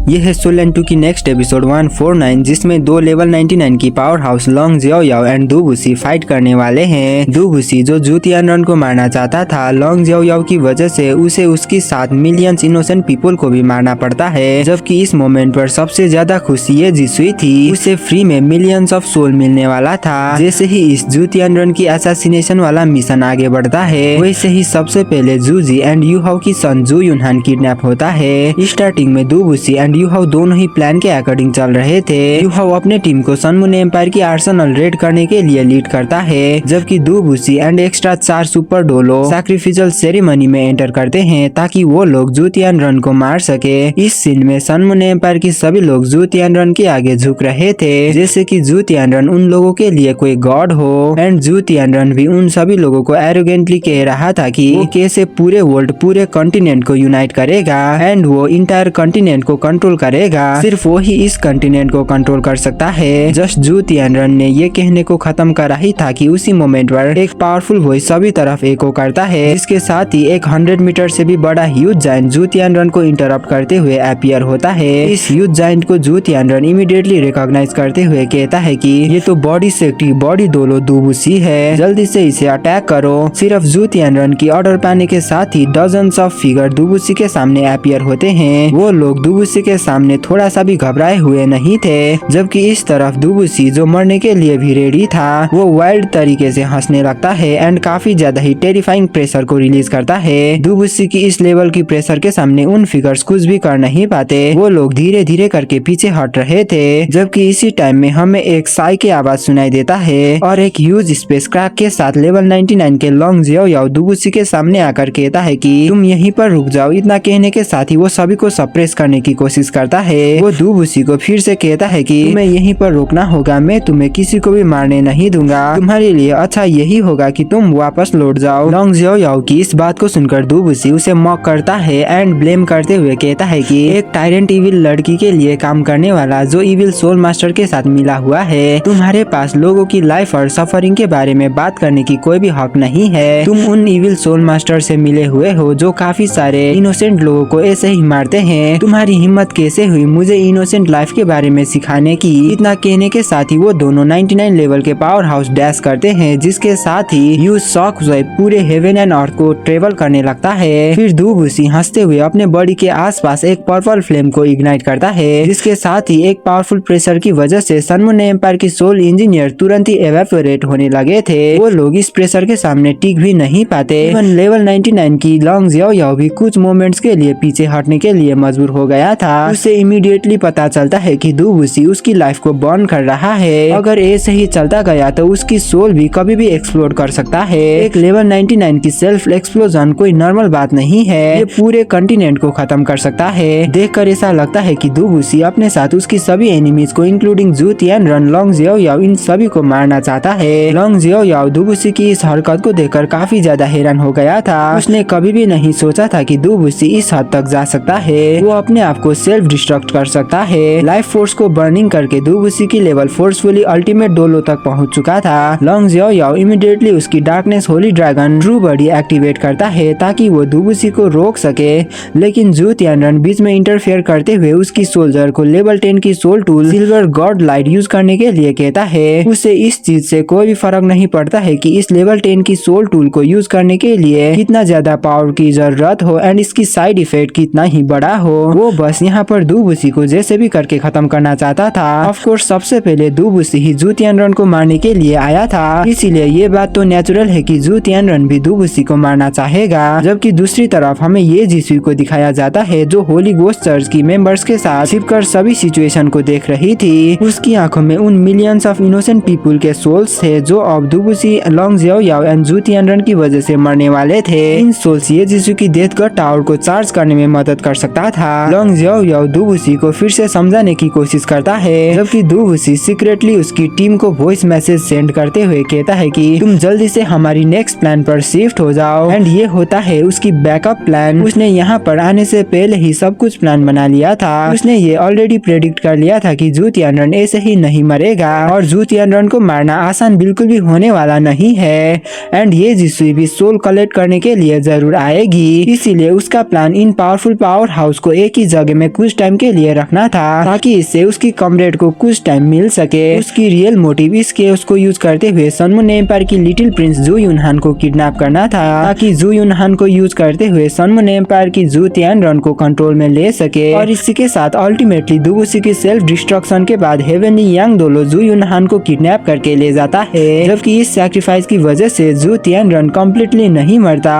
ये है soul and 2 की नेक्स्ट एपिसोड 149, जिसमें दो लेवल 99 की पावर हाउस लोंग जियाओ याओ एंड दु बुशी फाइट करने वाले हैं। दु बुशी जो जू तियानरन को मारना चाहता था, लोंग जियाओ याओ की वजह से उसे उसके साथ मिलियंस इनोसेंट पीपल को भी मारना पड़ता है। जबकि इस मोमेंट पर सबसे ज्यादा खुशी ये जिसुई थी, उसे फ्री में मिलियंस ऑफ सोल मिलने वाला था। जैसे ही इस जू तियानरन की असैसिनेशन वाला मिशन आगे बढ़ता है, वैसे ही सबसे पहले जूजी एंड यूहाओ की सन जू युनहान किडनैप होता है। स्टार्टिंग में दु बुशी एंड यूहाओ दोनों ही प्लान के अकॉर्डिंग चल रहे थे। यूहाओ अपने टीम को सन मून एम्पायर की आर्सेनल रेड करने के लिए लीड करता है, जबकि दु बुशी एंड एक्स्ट्रा 4 सुपर डोलो सैक्रिफिशियल सेरेमनी में एंटर करते हैं ताकि वो लोग जू तियानरन को मार सके। इस सीन में सन मून एम्पायर की सभी लोग जू तियानरन के आगे झुक रहे थे, जैसे कि जू तियानरन उन लोगों के लिए कोई गॉड हो। एंड जू तियानरन भी उन सभी लोगों को एरोगेंटली कह रहा था कि वो कैसे पूरे वर्ल्ड पूरे कॉन्टिनेंट को यूनाइट करेगा एंड वो इंटायर कॉन्टिनेंट को कंट्रोल करेगा। सिर्फ वो ही इस कॉन्टिनेंट को कंट्रोल कर सकता है। जस्ट जू तियानरन ने ये कहने को खत्म करा ही था कि उसी मोमेंट पर एक पावरफुल वॉइस सभी तरफ एको करता है, जिसके साथ ही एक 100 मीटर से भी बड़ा ह्यूज जायंट जू तियानरन को इंटरप्ट करते हुए अपीयर होता है। इस ह्यूज जायंट को जू तियानरन इमीडिएटली रिकॉग्नाइज करते हुए कहता है कि ये तो बॉडी सेक्टी बॉडी दोलो दु बुशी है, जल्दी से इसे अटैक करो। सिर्फ जू तियानरन की ऑर्डर पाने के साथ ही डजन्स ऑफ फिगर दु बुशी के सामने अपीयर होते हैं। वो लोग दु बुशी के सामने थोड़ा सा भी घबराए हुए नहीं थे, जबकि इस तरफ दु बुशी जो मरने के लिए भी रेडी था, वो वाइल्ड तरीके से हंसने लगता है एंड काफी ज्यादा ही टेरिफाइंग प्रेशर को रिलीज करता है। दु बुशी की इस लेवल की प्रेशर के सामने उन फिगर्स कुछ भी कर नहीं पाते। वो लोग धीरे धीरे करके पीछे हट रहे थे, जबकि इसी टाइम में हमें एक साई की आवाज सुनाई देता है और एक ह्यूज स्पेस क्रैक के साथ लेवल 99 के लोंग जियाओ याओ दु बुशी के सामने आकर कहता है कि तुम यहीं पर रुक जाओ। इतना कहने के साथ ही वो सभी को सप्रेस करने की कोशिश करता है। वो दु बुशी को फिर से कहता है कि तुम्हें यहीं पर रुकना होगा, मैं तुम्हें किसी को भी मारने नहीं दूंगा, तुम्हारे लिए अच्छा यही होगा कि तुम वापस लौट जाओ। लोंग जियाओ याओ की इस बात को सुनकर दु बुशी उसे मॉक करता है एंड ब्लेम करते हुए कहता है कि एक टायरेंट इविल लड़की के लिए काम करने वाला जो इविल सोल मास्टर के साथ मिला हुआ है, तुम्हारे पास लोगों की लाइफ और सफरिंग के बारे में बात करने की कोई भी हक नहीं है। तुम उन इविल सोल मास्टर से मिले हुए हो जो काफी सारे इनोसेंट लोगों को ऐसे ही मारते हैं। तुम्हारी हिम्मत कैसे हुई मुझे इनोसेंट लाइफ के बारे में सिखाने की। इतना कहने के साथ ही वो दोनों 99 लेवल के पावर हाउस डैश करते हैं, जिसके साथ ही ह्यूज शॉक वेव पूरे हेवन एंड अर्थ को ट्रेवल करने लगता है। फिर दु बुशी हंसते हुए अपने बॉडी के आसपास एक पर्पल फ्लेम को इग्नाइट करता है, जिसके साथ ही एक पावरफुल प्रेशर की वजह से सन मून एम्पायर की सोल इंजीनियर तुरंत ही एवेपोरेट होने लगे थे। वो लोग इस प्रेशर के सामने टिक भी नहीं पाते। इवन लेवल 99 की लोंग जियाओ याओ भी कुछ मोमेंट्स के लिए पीछे हटने के लिए मजबूर हो गया था। उसे इमीडिएटली पता चलता है कि दु बुशी उसकी लाइफ को बर्न कर रहा है। अगर ऐसे ही चलता गया तो उसकी सोल भी कभी भी एक्सप्लोड कर सकता है। एक लेवल 99 की सेल्फ एक्सप्लोजन कोई नॉर्मल बात नहीं है, ये पूरे कॉन्टिनेंट को खत्म कर सकता है। देखकर ऐसा लगता है कि दु बुशी अपने साथ उसकी सभी एनिमीज को इंक्लूडिंग जू तियानरन लोंग जियाओ याओ इन सभी को मारना चाहता है। लोंग जियाओ याओ दु बुशी की इस हरकत को देखकर काफी ज्यादा हैरान हो गया था। उसने कभी भी नहीं सोचा था कि दु बुशी इस हद तक जा सकता है। वो अपने आप को सेल्फ डिस्ट्रक्ट कर सकता है। लाइफ फोर्स को बर्निंग करके दु बुशी की लेवल फोर्सफुली अल्टीमेट डोलो तक पहुंच चुका था। लोंग जियाओ याओ इमीडिएटली उसकी darkness Holi dragon true body activate करता है ताकि वो दु बुशी को रोक सके, लेकिन जू तियानरन बीच में इंटरफेयर करते हुए उसकी सोल्जर को लेवल 10 की soul tool silver god light use करने के लिए कहता है। उसे इस चीज से कोई भी फर्क नहीं पड़ता है कि इस लेवल 10 की सोल टूल को यूज करने के लिए कितना ज्यादा पावर की जरूरत हो एंड इसकी साइड इफेक्ट कितना ही बड़ा हो। वो बस यहाँ पर दु बुशी को जैसे भी करके खत्म करना चाहता था। ऑफ कोर्स सबसे पहले दु बुशी ही जू तियानरन को मारने के लिए आया था, इसीलिए ये बात तो नेचुरल है कि जू तियानरन भी दु बुशी को मारना चाहेगा। जबकि दूसरी तरफ हमें ये जिसुई को दिखाया जाता है जो होली गोस्ट चर्च की मेंबर्स के साथ छिपकर सभी सिचुएशन को देख रही थी। उसकी आंखों में उन मिलियंस ऑफ इनोसेंट पीपल के सोल्स थे जो अब दु बुशी लोंग जियाओ याओ एंड जू तियानरन की वजह से मरने वाले थे। इन सोल्स ये जिसुई की डेथ गॉड टावर को चार्ज करने में मदद कर सकता था। लोंग जियाओ याओ दु बुशी को फिर से समझाने की कोशिश करता है, जबकि दु बुशी सीक्रेटली उसकी टीम को वॉइस मैसेज सेंड करते हुए कहता है कि तुम जल्दी से हमारी नेक्स्ट प्लान पर शिफ्ट हो जाओ। एंड ये होता है उसकी बैकअप प्लान। उसने यहाँ पर आने से पहले ही सब कुछ प्लान बना लिया था। उसने ये ऑलरेडी प्रेडिक्ट कर लिया था कि जू तियानरन ऐसे ही नहीं मरेगा और जू तियानरन को मारना आसान बिल्कुल भी होने वाला नहीं है। एंड ये जिसुई भी सोल कलेक्ट करने के लिए जरूर आएगी, इसीलिए उसका plan in powerful power house को एक ही जगह में कुछ टाइम के लिए रखना था ताकि इससे उसकी कॉमरेड को कुछ टाइम मिल सके। उसकी रियल मोटिव इसके उसको यूज करते हुए सन मून एम्पायर की लिटिल प्रिंस जू यूनहान को किडनैप करना था ताकि जू यूनहान को यूज करते हुए सन मून एम्पायर की जू तियानरन को कंट्रोल में ले सके। और इसी के साथ अल्टीमेटली दुबुसी की सेल्फ डिस्ट्रक्शन के बाद हेवनली यांग दोलो जू यूनहान को किडनैप करके ले जाता है, जबकि इस सैक्रिफाइस की वजह से जू तियानरन कम्प्लीटली नहीं मरता।